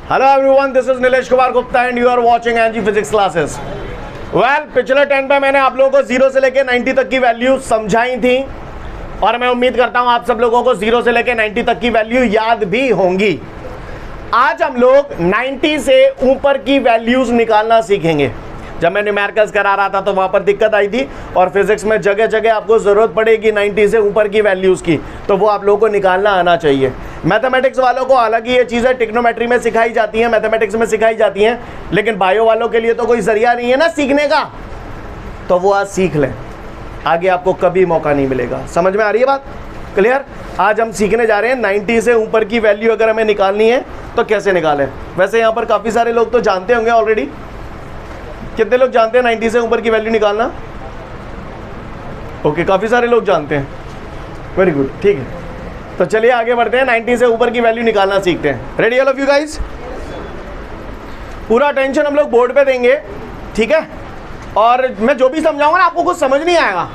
Hello everyone, this is Nilesh Kumar Gupta and you are watching NG physics classes. Well, पिछले 10 पे मैंने आप लोगों को 0 से लेकर 90 तक की वैल्यू समझाई थी और मैं उम्मीद करता हूं आप सब लोगों को 0 से लेकर 90 तक की वैल्यू याद भी होंगी। आज हम लोग 90 से ऊपर की वैल्यूज निकालना सीखेंगे। जब मैं न्यूमेरिकल्स करा रहा था तो वहां पर दिक्कत आई थी और फिजिक्स में जगह जगह आपको ज़रूरत पड़ेगी 90 से ऊपर की वैल्यूज़ की, तो वो आप लोगों को निकालना आना चाहिए। मैथमेटिक्स वालों को हालांकि ये चीज़ें ट्रिग्नोमेट्री में सिखाई जाती हैं, मैथमेटिक्स में सिखाई जाती हैं, लेकिन बायो वालों के लिए तो कोई जरिया नहीं है ना सीखने का, तो वो आज सीख लें, आगे आपको कभी मौका नहीं मिलेगा। समझ में आ रही है बात? क्लियर? आज हम सीखने जा रहे हैं 90 से ऊपर की वैल्यू अगर हमें निकालनी है तो कैसे निकालें। वैसे यहाँ पर काफ़ी सारे लोग तो जानते होंगे ऑलरेडी। कितने लोग जानते हैं 90 से ऊपर की वैल्यू निकालना? ओके, काफ़ी सारे लोग जानते हैं। वेरी गुड, ठीक है। तो चलिए आगे बढ़ते हैं, 90 से ऊपर की वैल्यू निकालना सीखते हैं। Ready all of you guys? पूरा अटेंशन हम लोग बोर्ड पे देंगे, ठीक है? और मैं जो भी समझाऊंगा ना आपको कुछ समझ नहीं आएगा,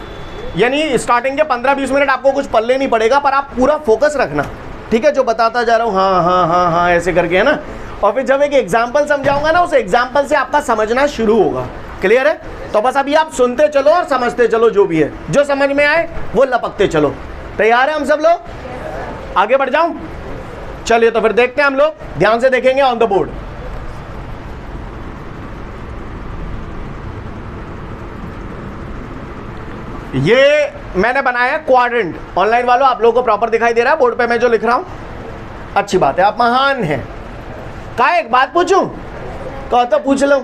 यानी स्टार्टिंग के 15-20 मिनट आपको कुछ पल्ले नहीं पड़ेगा, पर आप पूरा फोकस रखना, ठीक है? जो बताता जा रहा हूँ हाँ हाँ हाँ हाँ ऐसे करके, है ना? और फिर जब एक एग्जाम्पल समझाऊंगा ना, उस एग्जाम्पल से आपका समझना शुरू होगा। क्लियर है? तो बस अभी आप सुनते चलो और समझते चलो, जो भी है, जो समझ में आए वो लपकते चलो। तैयार है हम सब लोग? आगे बढ़ जाऊं? चलिए तो फिर देखते हैं हम लोग, ध्यान से देखेंगे ऑन द बोर्ड। ये मैंने बनाया है क्वाड्रेंट। ऑनलाइन वालों आप लोगों को प्रॉपर दिखाई दे रहा है बोर्ड पे मैं जो लिख रहा हूं? अच्छी बात है, आप महान हैं। का एक बात पूछूं? कहो तो पूछ लो।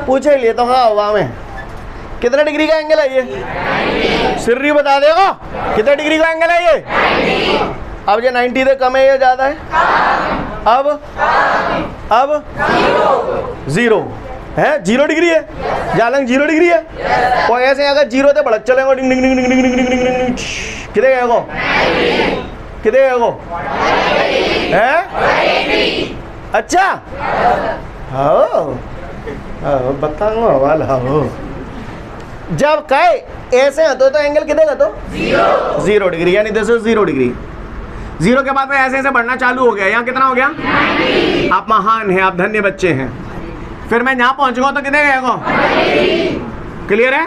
पूछ ही लिए तो हाँ, हवा में कितने डिग्री का एंगल है ये? सिर्री बता देगा कितने डिग्री का एंगल है ये? अब ये 90 से कम है या ज्यादा है? अब 0 है, 0 डिग्री है। जालंग 0 डिग्री है। और ऐसे अगर 0 से बढ़त चलेगा, डिंग डिंग डिंग डिंग डिंग डिंग डिंग डिंग, कितने गए को? कितने गए को? है? अच्छा, हाँ बताऊंगा वाला हो। जब कहे ऐसे हतो तो एंगल कितने का? तो 0 डिग्री, यानी दिस इज 0 डिग्री। 0 के बाद में ऐसे ऐसे बढ़ना चालू हो गया। यहाँ कितना हो गया? 90। आप महान हैं, आप धन्य बच्चे हैं। फिर मैं यहाँ पहुँचूंगा तो कितने गएगा? क्लियर है?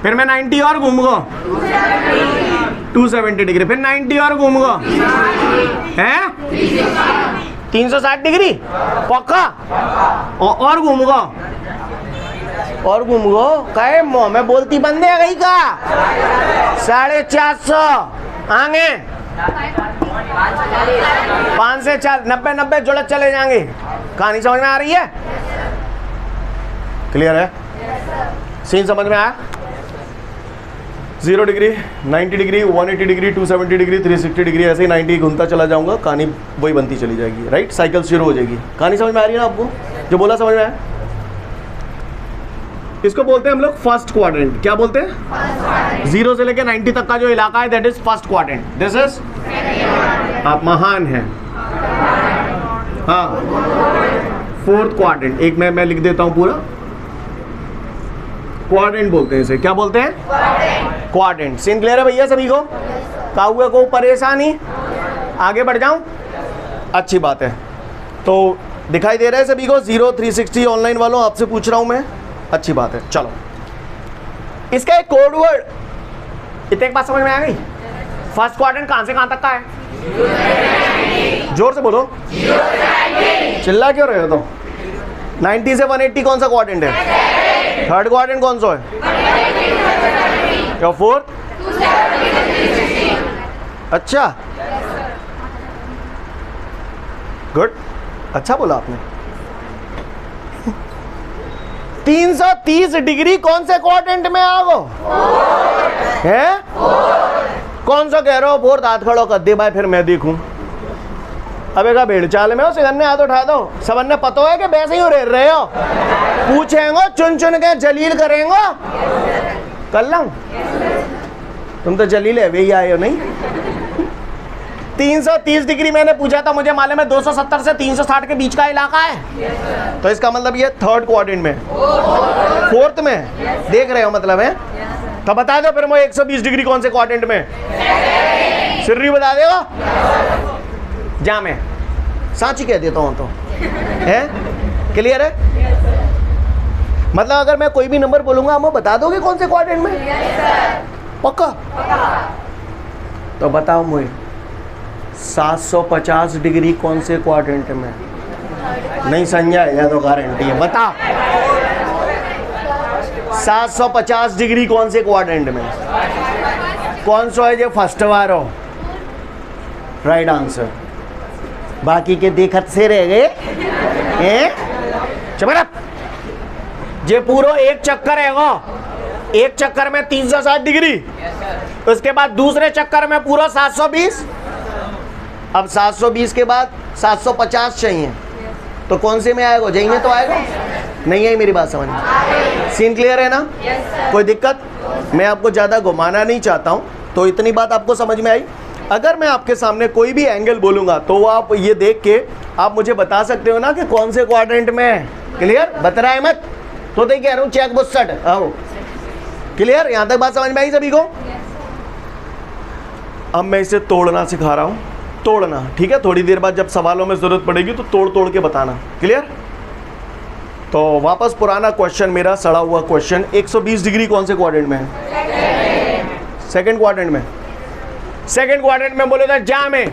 फिर मैं 90 और घूमूंगा 270 डिग्री, फिर 90 और घूमूंगा है 360 डिग्री पक्का, और घूमूंगा कहे मुँह में बोलती बंदे आ गई का 450 आगे 5 से 4 90 जुड़त चले जाएंगे। कहानी समझ में आ रही है? क्लियर है? सीन समझ में आया? 0 degree, 90 degree, 180 degree, 270 degree, 360 degree, ऐसे ही 90 घूमता चला जाऊंगा, कहानी वही बनती चली जाएगी। राइट? साइकिल शुरू हो जाएगी। कहानी समझ में आ रही है ना आपको? जो बोला समझ में आया? इसको बोलते हैं हम लोग फर्स्ट क्वाड्रेंट। क्या बोलते हैं? 0 से लेकर 90 तक का जो इलाका है that is first quadrant. This is, आप महान हैं। हाँ, फोर्थ क्वाड्रेंट। एक मैं लिख देता हूं पूरा। क्वाड्रेंट बोलते हैं इसे। क्या बोलते हैं? क्वाड्रेंट। सीन क्लियर है भैया सभी को? काहुए को परेशानी? आगे बढ़ जाऊं? अच्छी बात है। तो दिखाई दे रहा है सभी को? 0 360 ऑनलाइन वालों आपसे पूछ रहा हूं मैं। अच्छी बात है। चलो, इसका एक कोड वर्ड, इतने एक बात समझ में आ गई? फर्स्ट क्वाड्रेंट कहां से कहां तक का है? जोर से बोलो। चिल्ला क्यों रहे हो? तो 90 से 180 कौन सा क्वाड्रेंट है? थर्ड क्वाड्रेंट कौन सा है? क्या फोर्थ? अच्छा, गुड, अच्छा बोला आपने। 330 डिग्री कौन से क्वाड्रेंट में आ गो? है? कौन सा कह रहे हो? फोर्थ। हाथ खड़ो कर दे भाई, फिर मैं देखूं। अबे का भेड़ चाल में हो, सिगन्ने हाथ उठा दो। सबने पता है कि वैसे ही रह रहे हो? पूछेंगे चुन चुन के जलील करेंगे। कर लाऊं? तुम तो जलील है, वे ही आए हो नहीं? 330 डिग्री मैंने पूछा था, मुझे मालूम है 270 से 360 के बीच का इलाका है। तो इसका मतलब ये थर्ड क्वाड्रेंट में, फोर्थ में देख रहे हो मतलब है। तो बता दो फिर मैं 120 डिग्री कौन से क्वाड्रेंट में? सिर्री बता देगा? जा मैं सांची कह देता हूँ तो है। क्लियर है? मतलब अगर मैं कोई भी नंबर बोलूंगा आप बता दोगे कौन से क्वाड्रेंट में? पक्का? तो बताओ मुझे 750 डिग्री कौन से क्वाड्रेंट में? नहीं समझा या तो गारंटी है, बताओ 750 डिग्री कौन से क्वाड्रेंट में? कौन सा है जो फर्स्ट बार हो? Right answer. बाकी के देखत से रह गए चमरा। जे पूरा एक चक्कर है वो, एक चक्कर में 360 डिग्री, उसके बाद दूसरे चक्कर में पूरा 720। अब 720 के बाद 750 चाहिए, तो कौन से में आएगा? जही में तो आएगा। नहीं है मेरी बात समझ में? सीन क्लियर है ना? कोई दिक्कत? मैं आपको ज़्यादा घुमाना नहीं चाहता हूँ, तो इतनी बात आपको समझ में आई। अगर मैं आपके सामने कोई भी एंगल बोलूँगा तो वो आप ये देख के आप मुझे बता सकते हो ना कि कौन से क्वाड्रेंट में है। क्लियर? बता रहा है मत तो नहीं कह रहा हूँ, चेक बुक सेट। आओ क्लियर? यहाँ तक बात समझ में आई सभी को? अब मैं इसे तोड़ना सिखा रहा हूँ, तोड़ना। ठीक है? थोड़ी देर बाद जब सवालों में ज़रूरत पड़ेगी तो तोड़ तोड़ के बताना। क्लियर? तो वापस पुराना क्वेश्चन, मेरा सड़ा हुआ क्वेश्चन, 120 डिग्री कौन से क्वाड्रेंट में है? सेकंड क्वाड्रेंट में। सेकंड क्वाड्रेंट में बोले तो जा में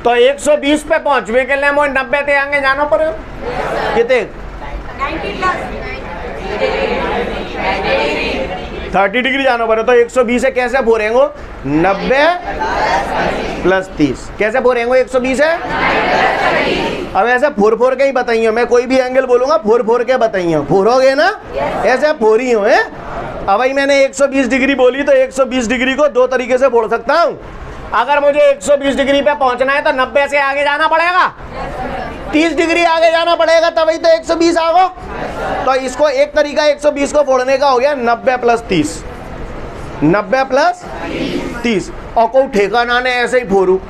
तो 120 पे पहुंचने के लिए मुझे 90 ते आगे जाना पड़ेगा। कितने? 30 डिग्री जाना पड़ेगा। तो 120 है कैसे भोरेंगे? 90 प्लस 30। कैसे भोरेंगे 120 है? अब ऐसे फोर फोर के ही बताइए, मैं कोई भी एंगल बोलूंगा फोर फोर के बताइए। फोरोगे ना? ऐसे फोरी हो है। अब भाई मैंने 120 डिग्री बोली तो 120 डिग्री को दो तरीके से फोड़ सकता हूँ। अगर मुझे 120 डिग्री पे पहुंचना है तो 90 से आगे जाना पड़ेगा, 30 डिग्री आगे जाना पड़ेगा, तभी तो 120 आगो। तो इसको एक तरीका 120 को फोड़ने का हो गया 90 प्लस 30। 90 प्लस 30 और को ठेकाना ने ऐसे ही फोड़ू।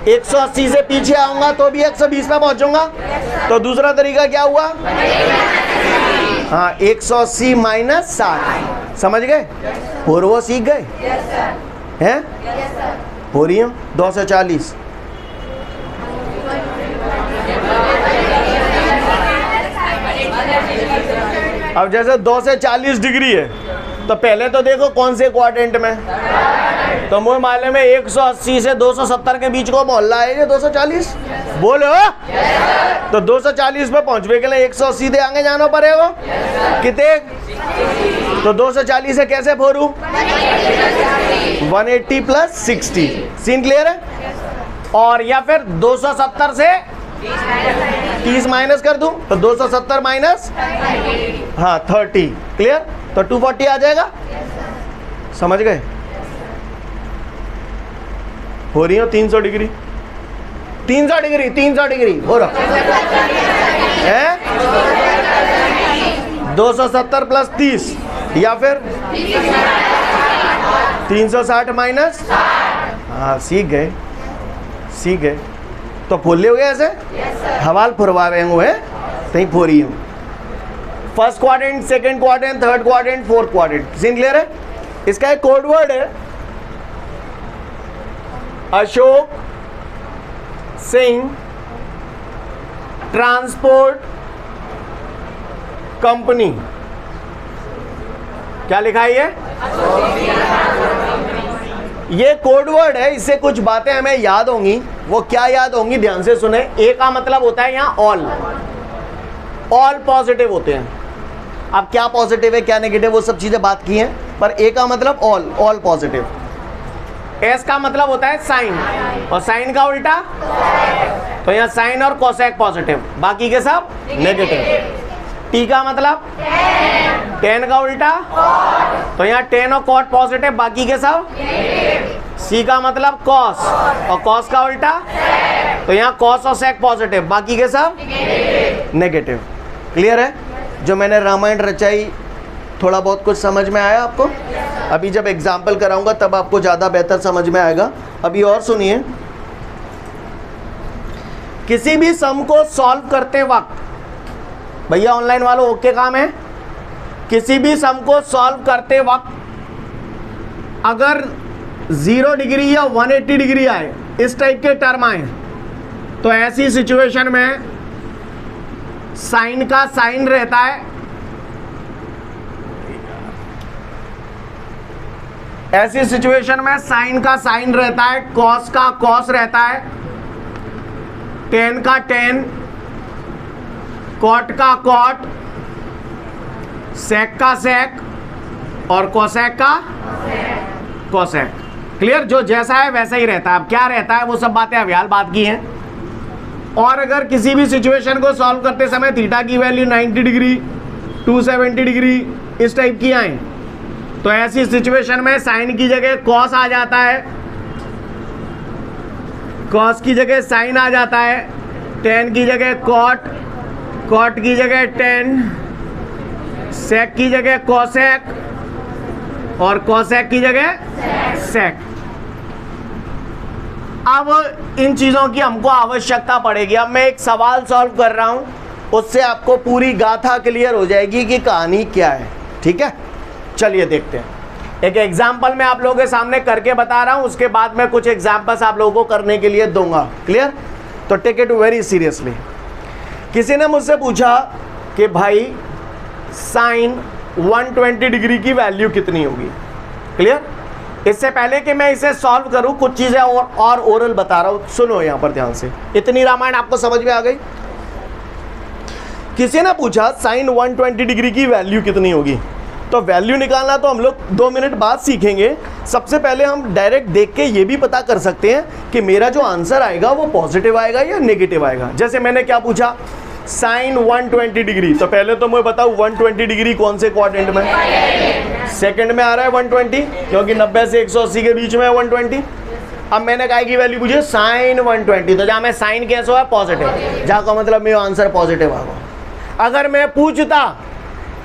180 से पीछे आऊंगा तो भी 120 पे पहुंचूंगा। तो दूसरा तरीका क्या हुआ? हाँ, 180 माइनस 60। समझ गए? और वो सीख गए हैं? हो रही हूँ 240। अब जैसे 2 से 40 डिग्री है तो पहले तो देखो कौन से क्वाड्रेंट में। तो मुझे मालूम है 180 से 270 के बीच को मोहल्ला है ये 240। बोलो तो 240 पे पहुंचने के लिए 180 से आगे जाना पड़ेगा। कितने? तो 240 से कैसे फोड़ू? 180 प्लस 60। सीन क्लियर है? और या फिर 270 से 30 माइनस कर दूं तो 270 माइनस 30। क्लियर? तो 240 आ जाएगा। समझ गए? हो रही हो 300 डिग्री, 300 डिग्री, 300 डिग्री हो रहा है। 270 प्लस 30 या फिर 360 माइनस। हाँ, सीख गए, सीख गए। तो फुल हो गया ऐसे हवाल फुरवा रहे हुए कहीं फोरी हूँ। First quadrant, second quadrant, third quadrant, fourth quadrant. Scene clear है? इसका एक कोड वर्ड है अशोक सिंह ट्रांसपोर्ट कंपनी। क्या लिखा है ये कोड वर्ड है। इससे कुछ बातें हमें याद होंगी। वो क्या याद होंगी? ध्यान से सुने। ए का मतलब होता है यहाँ ऑल, ऑल पॉजिटिव होते हैं। अब क्या पॉजिटिव है क्या नेगेटिव वो सब चीजें बात की हैं, पर ए का मतलब ऑल, ऑल पॉजिटिव। एस का मतलब होता है साइन, और साइन का उल्टा तो यहाँ साइन और कोसेक पॉजिटिव, बाकी के सब नेगेटिव। टी का मतलब टेन का उल्टा तो यहाँ टेन और कॉट पॉजिटिव, बाकी के सब। सी का मतलब कॉस, और कॉस का उल्टा तो यहाँ कॉस और सेक पॉजिटिव, बाकी के सब नेगेटिव। क्लियर है? जो मैंने रामायण रचाई थोड़ा बहुत कुछ समझ में आया आपको? अभी जब एग्जाम्पल कराऊंगा तब आपको ज़्यादा बेहतर समझ में आएगा। अभी और सुनिए, किसी भी सम को सॉल्व करते वक्त, भैया ऑनलाइन वालों ओके काम है, किसी भी सम को सॉल्व करते वक्त अगर 0 डिग्री या 180 डिग्री आए, इस टाइप के टर्म आए, तो ऐसी सिचुएशन में साइन का साइन रहता है, ऐसी सिचुएशन में साइन का साइन रहता है, कॉस का कॉस रहता है, टेन का टेन, कॉट का कॉट, सेक का सेक और कोसेक का कोसेक। क्लियर? जो जैसा है वैसा ही रहता है। अब क्या रहता है वो सब बातें अभियाल बात की हैं। और अगर किसी भी सिचुएशन को सॉल्व करते समय थीटा की वैल्यू 90 डिग्री 270 डिग्री इस टाइप की आए, तो ऐसी सिचुएशन में साइन की जगह कॉस आ जाता है, कॉस की जगह साइन आ जाता है, टेन की जगह कॉट, कॉट की जगह टेन, सेक की जगह कोसेक और कोसेक की जगह सेक। अब इन चीज़ों की हमको आवश्यकता पड़ेगी। अब मैं एक सवाल सॉल्व कर रहा हूं, उससे आपको पूरी गाथा क्लियर हो जाएगी कि कहानी क्या है। ठीक है, चलिए देखते हैं। एक एग्जाम्पल मैं आप लोगों के सामने करके बता रहा हूं, उसके बाद मैं कुछ एग्जाम्पल्स आप लोगों को करने के लिए दूंगा। क्लियर? तो टेक इट वेरी सीरियसली। किसी ने मुझसे पूछा कि भाई साइन 120 डिग्री की वैल्यू कितनी होगी। क्लियर? इससे पहले कि मैं इसे सॉल्व करूं, कुछ चीजें और ओरल बता रहा हूं, सुनो यहां पर ध्यान से। इतनी रामायण आपको समझ में आ गई? किसी ने पूछा साइन 120 डिग्री की वैल्यू कितनी होगी, तो वैल्यू निकालना तो हम लोग 2 मिनट बाद सीखेंगे। सबसे पहले हम डायरेक्ट देख के ये भी पता कर सकते हैं कि मेरा जो आंसर आएगा वो पॉजिटिव आएगा या नेगेटिव आएगा। जैसे मैंने क्या पूछा, साइन 120 डिग्री, तो पहले तो मैं बताऊं 120 डिग्री कौन से क्वाड्रेंट में, सेकंड में आ रहा है 120, क्योंकि 90 से 180 के बीच में है 120। अब मैंने काय की वैल्यू पूछी, साइन 120, तो जहां मैं साइन कैसे हुआ पॉजिटिव, जहां का मतलब मेरा आंसर पॉजिटिव आ गया। अगर मैं पूछता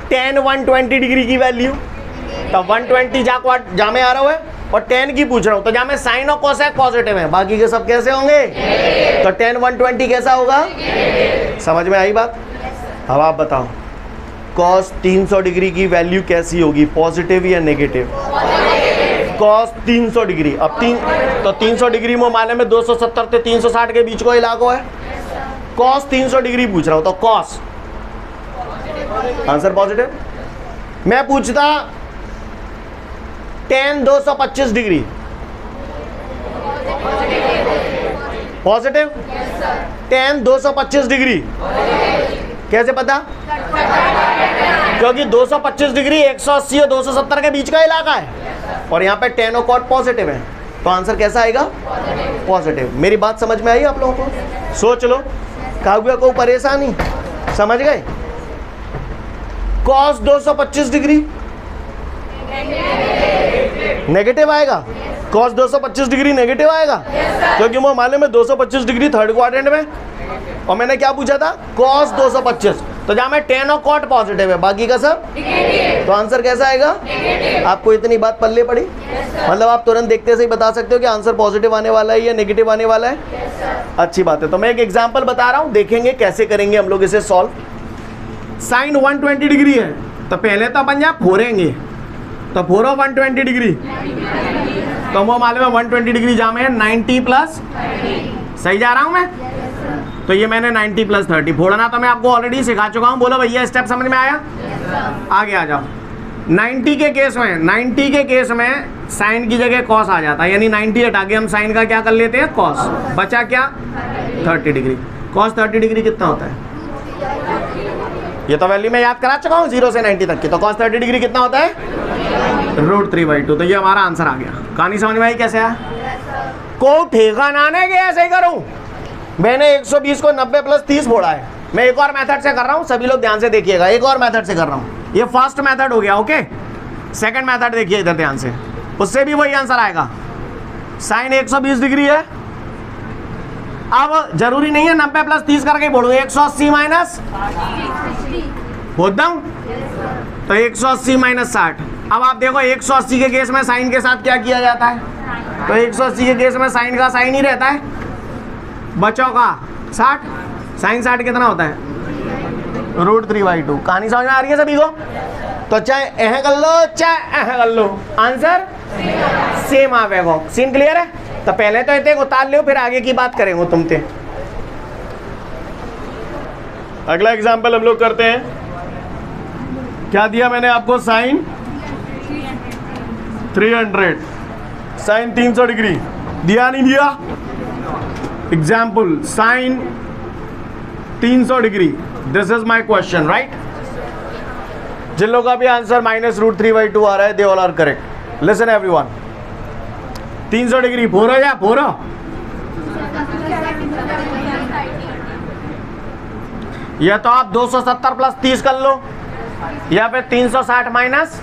tan 120 डिग्री की वैल्यू, तो 120 जहां में आ रहा है और tan की पूछ रहा हूं, तो जहां में साइन और कोसेक पॉजिटिव है, बाकी के सब कैसे होंगे, तो tan 120 कैसा होगा। समझ में आई बात? अब आप बताओ cos 300 डिग्री की वैल्यू कैसी होगी, पॉजिटिव या नेगेटिव? cos 300 degree. अब तो 300 डिग्री में माने में 270 से 360 के बीच को इलाका है, cos 300 डिग्री पूछ रहा हूं, तो cos आंसर पॉजिटिव। मैं पूछता tan 225 degree, positive. tan 225 degree कैसे पता? क्योंकि 225 डिग्री 180 और 270 के बीच का इलाका है और यहाँ पे tan और cot पॉजिटिव है, तो आंसर कैसा आएगा, पॉजिटिव। मेरी बात समझ में आई आप लोगों को? सोच लो, कहा कोई परेशानी? समझ गए? cos 225 डिग्री नेगेटिव आएगा, cos 225 डिग्री नेगेटिव आएगा, क्योंकि वो मालूम है 225 डिग्री थर्ड क्वाड्रेंट में, और मैंने क्या पूछा था, cos 225, तो जहां में tan और cot पॉजिटिव है, बाकी का सब तो आंसर कैसा आएगा। आपको इतनी बात पल्ले पड़ी? मतलब आप तुरंत देखते से ही बता सकते हो कि आंसर पॉजिटिव आने वाला है या नेगेटिव आने वाला है। अच्छी बात है। तो मैं एक एग्जाम्पल बता रहा हूं, देखेंगे कैसे करेंगे हम लोग इसे सॉल्व। साइन 120 डिग्री है, तो पहले तो अपन यहाँ फोरेंगे, तो फोरो 120 डिग्री, तो वो मालूम है 120 डिग्री जहाँ में 90 प्लस, सही जा रहा हूँ मैं? तो ये मैंने 90 प्लस 30 फोड़ना तो मैं आपको ऑलरेडी सिखा चुका हूँ। बोलो भैया स्टेप समझ में आया? आगे आ जाओ। 90 के केस में साइन की जगह कॉस आ जाता है, यानी 90 हटा के हम साइन का क्या कर लेते हैं, कॉस। बचा क्या, 30 डिग्री। कॉस 30 डिग्री कितना होता है, ये तो वैल्यू मैं याद करा चुका हूँ 0 से 90 तक की। तो cos 30 डिग्री कितना होता है, √3/2। तो ये हमारा आंसर आ गया। कहानी समझ में आई कैसे है? को ठेकाना ने के ऐसे ही करूँ, मैंने 120 को 90 प्लस 30 फोड़ा है। मैं एक और मेथड से कर रहा हूँ, सभी लोग ध्यान से देखिएगा। एक और मेथड से कर रहा हूँ, ये फर्स्ट मेथड हो गया। ओके, सेकंड मेथड देखिए इधर ध्यान से, उससे भी वही आंसर आएगा। साइन 120 डिग्री है, अब जरूरी नहीं है 90 प्लस 30 करके बोलो, 180 माइनस बोलता हूं, तो 180 माइनस 60। अब आप देखो 180 के केस में साइन के साथ क्या किया जाता है, तो 180 के केस में साइन का साइन ही रहता है, बचों का 60, साइन 60 कितना होता है, √3/2। कहानी समझ में आ रही है सभी को? तो चाहे ऐसे कर लो चाहे ऐसे कर लो, आंसर सेम आवेगा। सीन क्लियर है? तो पहले तो इतने उतार लो, फिर आगे की बात करेंगे तुमसे। अगला एग्जाम्पल हम लोग करते हैं। क्या दिया मैंने आपको? साइन 300, साइन 300 डिग्री दिया नहीं दिया? Example sine 300 degree, this is my question, right? जिन लोगों का भी आंसर -√3/2 आ रहा है, they all are correct. Listen everyone, 300 degree फोरो या फोरो? या तो आप 270 + 30 कर लो, या फिर 360 माइनस,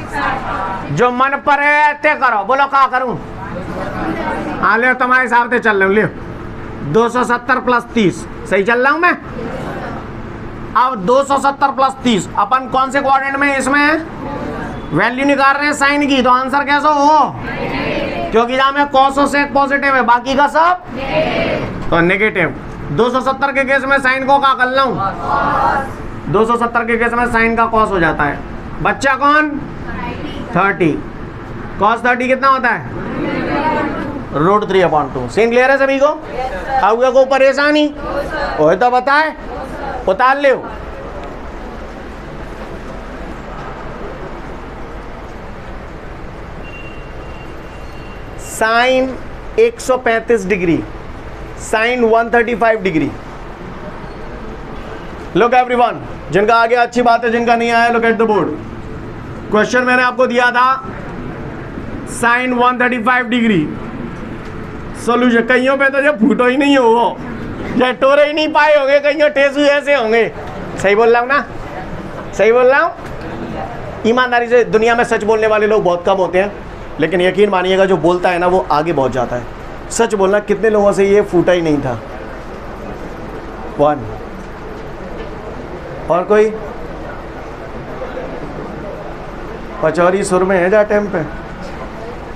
जो मन पर है ते करो। बोलो क्या करूं? हाँ ले, तुम्हारे हिसाब से चल रहा हूं, ले 270 + 30 सही चल रहा हूं मैं। अब 270 + 30 अपन कौन से क्वाड्रेंट में? इसमें वैल्यू निकाल रहे हैं साइन की, तो आंसर कैसा हो? क्योंकि जहां में cos से पॉजिटिव है, बाकी का सब तो नेगेटिव। 270 के केस में साइन को क्या कर रहा हूं? 270 के केस में साइन का cos हो जाता है। बच्चा कौन? 30। cos 30 कितना होता है? √3/2। सीन क्लियर है सभी को? अब को परेशानी हो तो बताए, उतार ले। Sine 135 degree, sine 135 degree. Look everyone, जिनका आ गया अच्छी बात है, जिनका नहीं आया look at the board. Question मैंने आपको दिया था साइन 135 डिग्री। सोल्यूशन कईयों पे तो जब फूटो ही नहीं हो, या टोरे ही नहीं पाए होंगे, कईयों टेसू ऐसे होंगे। सही बोल रहा हूँ ना? सही बोल रहा हूँ? ईमानदारी से, दुनिया में सच बोलने वाले लोग बहुत कम होते हैं, लेकिन यकीन मानिएगा जो बोलता है ना वो आगे बहुत जाता है। सच बोलना, कितने लोगों से ये फूटा ही नहीं था? 1 और कोई पचौरी सुर में है जा टाइम पे?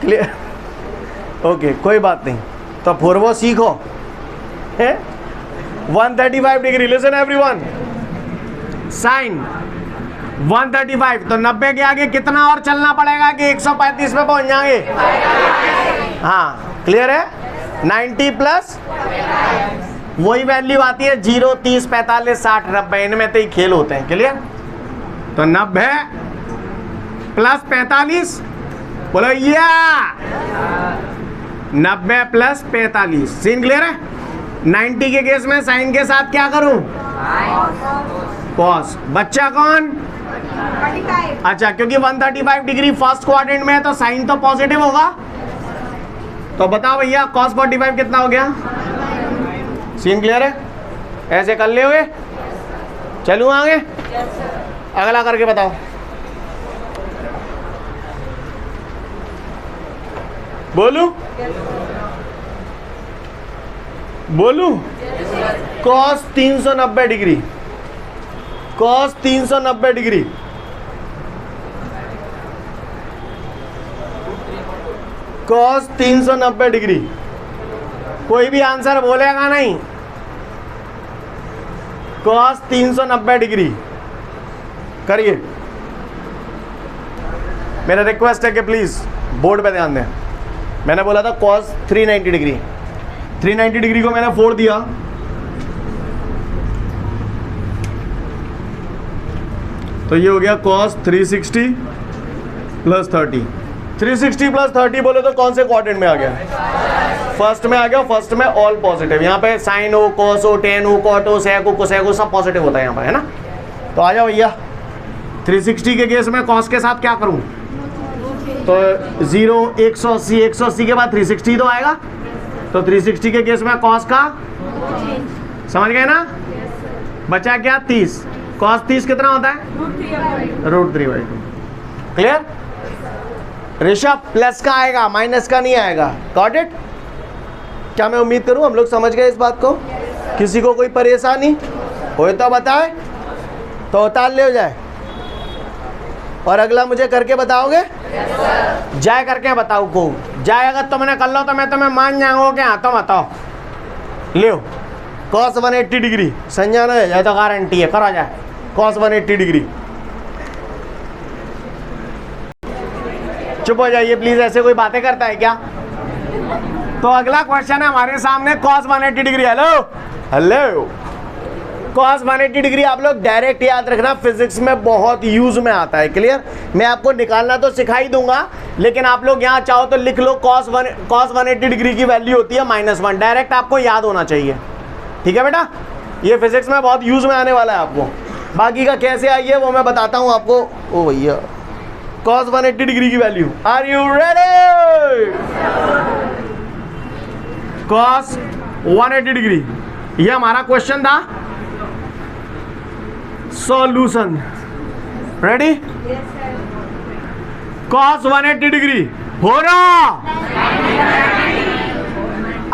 क्लियर? ओके, कोई बात नहीं। तो फोरवो सीखो है 135 डिग्री। लिसन एवरीवन, साइन 135, तो 90 के आगे कितना और चलना पड़ेगा कि 135 पे पहुंच जाएंगे? हाँ, क्लियर है? 90 प्लस वही वैल्यू आती है 0, 30, 45, 60, 90, इनमें तो ही खेल होते हैं। क्लियर? तो 90 प्लस 45, बोलो या 90 प्लस 45। सीन क्लियर है? 90 के केस में साइन के साथ क्या करूं? कॉस। बच्चा कौन? 45। अच्छा, क्योंकि 135 डिग्री फर्स्ट क्वाड्रेंट में है तो साइन तो पॉजिटिव होगा। तो बताओ भैया cos 45 कितना हो गया? सीन क्लियर है? ऐसे कर ले हुए चलूं आगे? अगला करके बताओ। बोलू? बोलू? cos 390 degree, cos 390 degree, cos 390 degree. कोई भी आंसर बोलेगा नहीं? cos 390 डिग्री करिए। मेरा रिक्वेस्ट है कि प्लीज बोर्ड पे ध्यान दें। मैंने बोला था cos 390 डिग्री, 390 डिग्री को मैंने 4 दिया, तो ये हो गया cos 360 प्लस 30। 360 प्लस 30 बोले तो कौन से क्वाड्रेंट में आ गया? फर्स्ट में आ गया। फर्स्ट में ऑल पॉजिटिव। यहाँ पे साइन हो, कॉस हो, टेन हो, कॉट हो, सेक हो, कोसेक हो, सब पॉजिटिव होता है यहाँ पर, है ना? तो आ जाओ भैया। 360 के केस में कॉस के साथ क्या करूँ? तो 0, 180, 180 के बाद 360 तो आएगा। तो 360 के केस में कॉस का समझ गए ना? बचा क्या? 30। कॉस 30 कितना होता है? √3/2। क्लियर? ऋषभ प्लस का आएगा, माइनस का नहीं आएगा। Got it? क्या मैं उम्मीद करूं हम लोग समझ गए इस बात को? किसी को कोई परेशानी हो तो बताए, तो उतार ले हो जाए। और अगला मुझे करके बताओगे? जाए करके बताओ को जाए। अगर तुमने कर लो तो मैं तुम्हें मान जाऊंगा क्या? हाँ तो बताओ। लियो cos 180 डिग्री संजय हो जाए तो गारंटी है, करा जाए cos 180 डिग्री। चुप हो जाइए प्लीज, ऐसे कोई बातें करता है क्या? तो अगला क्वेश्चन है हमारे सामने cos 180 degree. Hello hello cos 180 degree आप लोग डायरेक्ट याद रखना, फिजिक्स में बहुत यूज में आता है। क्लियर? मैं आपको निकालना तो सिखा ही दूंगा, लेकिन आप लोग यहाँ चाहो तो लिख लो cos 180 डिग्री की वैल्यू होती है -1, डायरेक्ट आपको याद होना चाहिए। ठीक है बेटा, ये फिजिक्स में बहुत यूज में आने वाला है आपको। बाकी का कैसे आई है वो मैं बताता हूँ आपको। ओ भैया, cos 180 डिग्री की value, are you ready? cos 180 degree, ये हमारा क्वेश्चन था। Solution ready? cos 180 डिग्री हो रहा।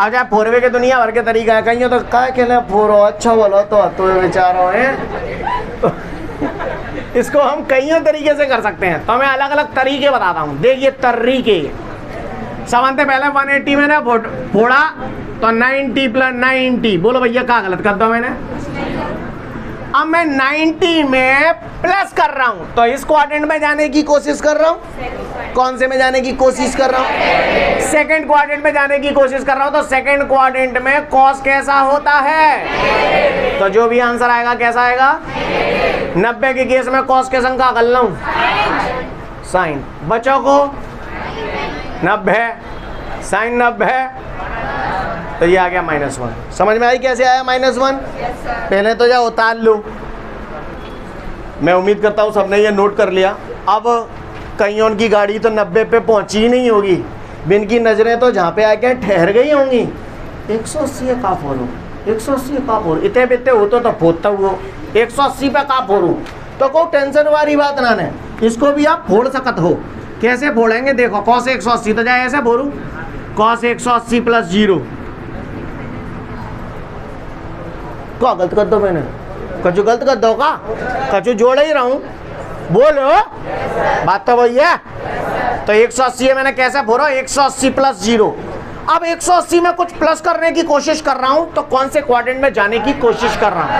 अच्छा, फोरवे के दुनिया भर के तरीका है, कहीं तो क्या खेले फोरो, अच्छा बोलो तो बेचारो है। इसको हम कई तरीके से कर सकते हैं, तो मैं अलग अलग तरीके बताता हूँ। देखिए तरीके, समझते पहले 180 मैंने फोड़ा तो 90 + 90, बोलो भैया क्या गलत कर दो मैंने? अब मैं 90 में प्लस कर रहा हूं, तो इस क्वाड्रेंट में जाने की कोशिश कर रहा हूं। कौन से में जाने की कोशिश कर रहा हूं? सेकंड क्वाड्रेंट में जाने की कोशिश कर रहा हूं। तो सेकंड क्वाड्रेंट में कॉस कैसा होता है? तो जो भी आंसर आएगा कैसा आएगा? 90 के केस में कॉस के संग का कर लूं साइन, बच्चों को 90 साइन 90, तो ये आ गया -1। समझ में आई कैसे आया -1? पहले तो जाओ उतार लो। मैं उम्मीद करता हूँ सबने ये नोट कर लिया। अब कईयों की गाड़ी तो 90 पे पहुंची ही नहीं होगी, बिन की नज़रें तो जहाँ पे आके ठहर गई होंगी। 180 का फोरू, 180 का फोरू, इतने बिते हो तो फोड़ता हुआ 180 पे का फोरू, तो कोई टेंशन वाली बात ना है। इसको भी आप फोड़ सकत हो। कैसे फोड़ेंगे? देखो cos 180 तो जाए ऐसे फोरू, cos 180 + 0। क्या गलत कर दो मैंने? कचू गलत कर दो का? कचू जोड़ ही रहा हूँ, बोलो बात तो वही है। तो 180 है, मैंने कैसे फोड़ा? 180 + 0। अब 180 में कुछ प्लस करने की कोशिश कर रहा हूँ, तो कौन से क्वाड्रेंट में जाने की कोशिश कर रहा हूँ?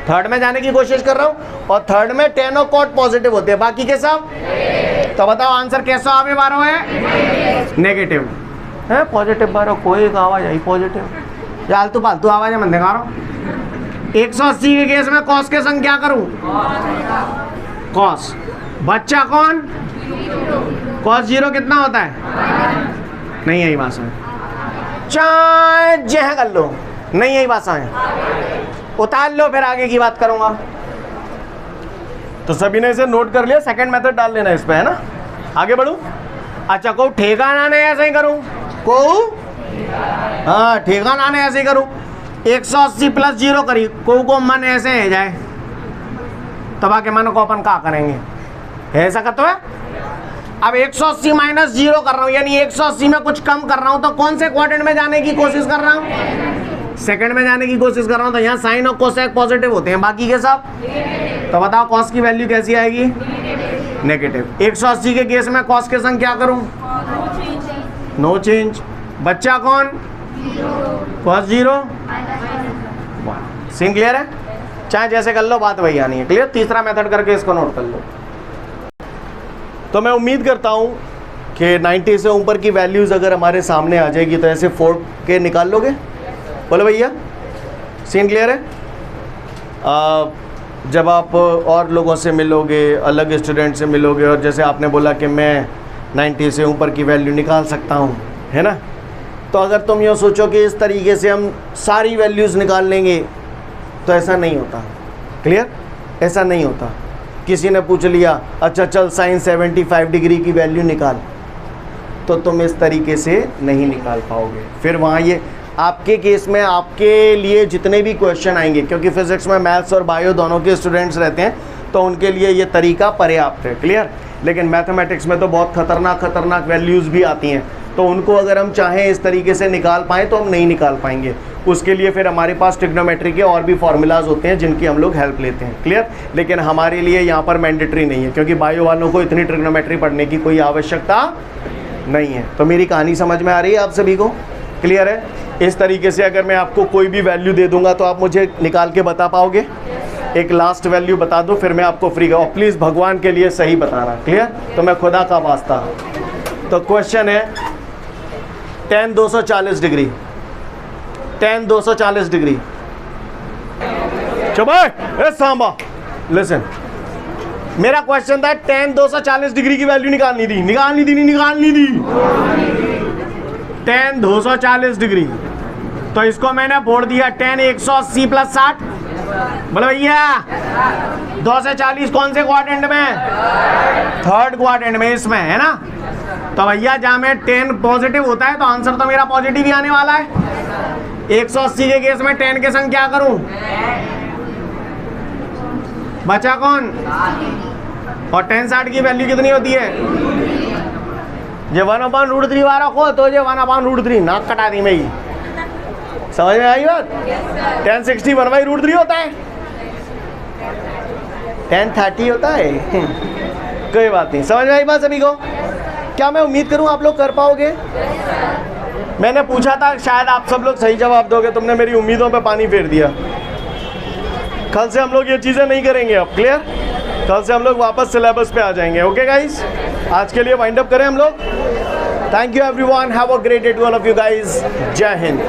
थर्ड में जाने की कोशिश कर रहा हूँ, और थर्ड में टेन और कॉट पॉजिटिव होते हैं, बाकी के सब। तो बताओ आंसर कैसा आवे बारो है? नेगेटिव है। पॉजिटिव बारो कोई आवाज आई पॉजिटिव, आलतू फालतू आवाज है, मन दिखा रहा हूँ। 180 के केस में कॉस के संग क्या करूं? कॉस, बच्चा कौन? कॉस 0 कितना होता है? नहीं यही भाषा है, चाहे जह कर लो, नहीं यही भाषा है। उतार लो, फिर आगे की बात करूंगा। तो सभी ने इसे नोट कर लिया। सेकंड मेथड डाल लेना इस पे, है ना? आगे बढ़ू। अच्छा, को ठेकाना नहीं ऐसे ही करूं? को हाँ, ठेकाना नहीं ऐसे ही करूं। 180 + 0 करी, को मन ऐसे है जाए, तब आके मन को अपन क्या करेंगे? ऐसा करते है। अब 180 - 0 कर रहा हूँ, यानी 180 में कुछ कम कर रहा हूँ, तो कौन से क्वाड्रेंट में जाने की कोशिश कर रहा हूँ? सेकंड में जाने की कोशिश कर रहा हूँ। तो यहाँ साइन और कोसेक पॉजिटिव होते हैं, बाकी के सब। तो बताओ कॉस की वैल्यू कैसी आएगी? नेगेटिव। 180 के केस में कॉस के संग क्या करूँ? No change. बच्चा कौन? कॉस 0 सीन क्लियर है? चाहे जैसे कर लो, बात वही आनी है। क्लियर? तीसरा मेथड करके इसको नोट कर लो। तो मैं उम्मीद करता हूँ कि 90 से ऊपर की वैल्यूज़ अगर हमारे सामने आ जाएगी तो ऐसे फोड़ के निकाल लोगे? बोलो भैया, सीन क्लियर है? जब आप और लोगों से मिलोगे, अलग स्टूडेंट से मिलोगे, और जैसे आपने बोला कि मैं 90 से ऊपर की वैल्यू निकाल सकता हूँ, है ना? तो अगर तुम ये सोचो कि इस तरीके से हम सारी वैल्यूज़ निकाल लेंगे, तो ऐसा नहीं होता। क्लियर? ऐसा नहीं होता। किसी ने पूछ लिया अच्छा चल साइन 75 डिग्री की वैल्यू निकाल, तो तुम इस तरीके से नहीं निकाल पाओगे। फिर वहाँ ये आपके केस में आपके लिए जितने भी क्वेश्चन आएंगे, क्योंकि फिजिक्स में मैथ्स और बायो दोनों के स्टूडेंट्स रहते हैं, तो उनके लिए ये तरीका पर्याप्त है। क्लियर? लेकिन मैथमेटिक्स में तो बहुत खतरनाक वैल्यूज़ भी आती हैं, तो उनको अगर हम चाहें इस तरीके से निकाल पाएँ तो हम नहीं निकाल पाएंगे। उसके लिए फिर हमारे पास ट्रिग्नोमेट्री के और भी फार्मूलाज होते हैं जिनकी हम लोग हेल्प लेते हैं। क्लियर? लेकिन हमारे लिए यहाँ पर मैंडेटरी नहीं है, क्योंकि बायो वालों को इतनी ट्रिग्नोमेट्री पढ़ने की कोई आवश्यकता नहीं है। तो मेरी कहानी समझ में आ रही है आप सभी को? क्लियर है? इस तरीके से अगर मैं आपको कोई भी वैल्यू दे दूंगा तो आप मुझे निकाल के बता पाओगे? एक लास्ट वैल्यू बता दो, फिर मैं आपको फ्री का, और प्लीज़ भगवान के लिए सही बताना। क्लियर? तो मैं खुदा का वास्ता। तो क्वेश्चन है tan 240 डिग्री, tan 240 डिग्री चुप ए सांबा, लिसन, मेरा क्वेश्चन था tan 240 डिग्री की वैल्यू निकालनी थी, निकालनी थी tan 240 डिग्री। तो इसको मैंने बोल दिया tan 180 प्लस 60। बोले भैया 2 से 40 कौन से क्वाड्रेंट में? थर्ड क्वाड्रेंट में, इसमें है ना। तो भैया जहाँ में tan पॉजिटिव होता है तो आंसर तो मेरा पॉजिटिव ही आने वाला है। 180 के केस में tan के संग क्या करूं? बचा कौन? और tan 60 की वैल्यू कितनी होती है? ये 1/√3 वाला को तो ये 1/√3 नाक कटा दी मैं। समझ में आई बात? tan 60 1/√3 होता है, tan 30 होता है। कोई बात नहीं, समझ में आई बात सभी को? क्या मैं उम्मीद करूं आप लोग कर पाओगे? मैंने पूछा था, शायद आप सब लोग सही जवाब दोगे, तुमने मेरी उम्मीदों पे पानी फेर दिया। कल से हम लोग ये चीज़ें नहीं करेंगे अब, क्लियर? कल से हम लोग वापस सिलेबस पे आ जाएंगे। ओके गाइस, आज के लिए वाइंड अप करें हम लोग। Thank you everyone, have a great day to all of you guys. जय हिंद।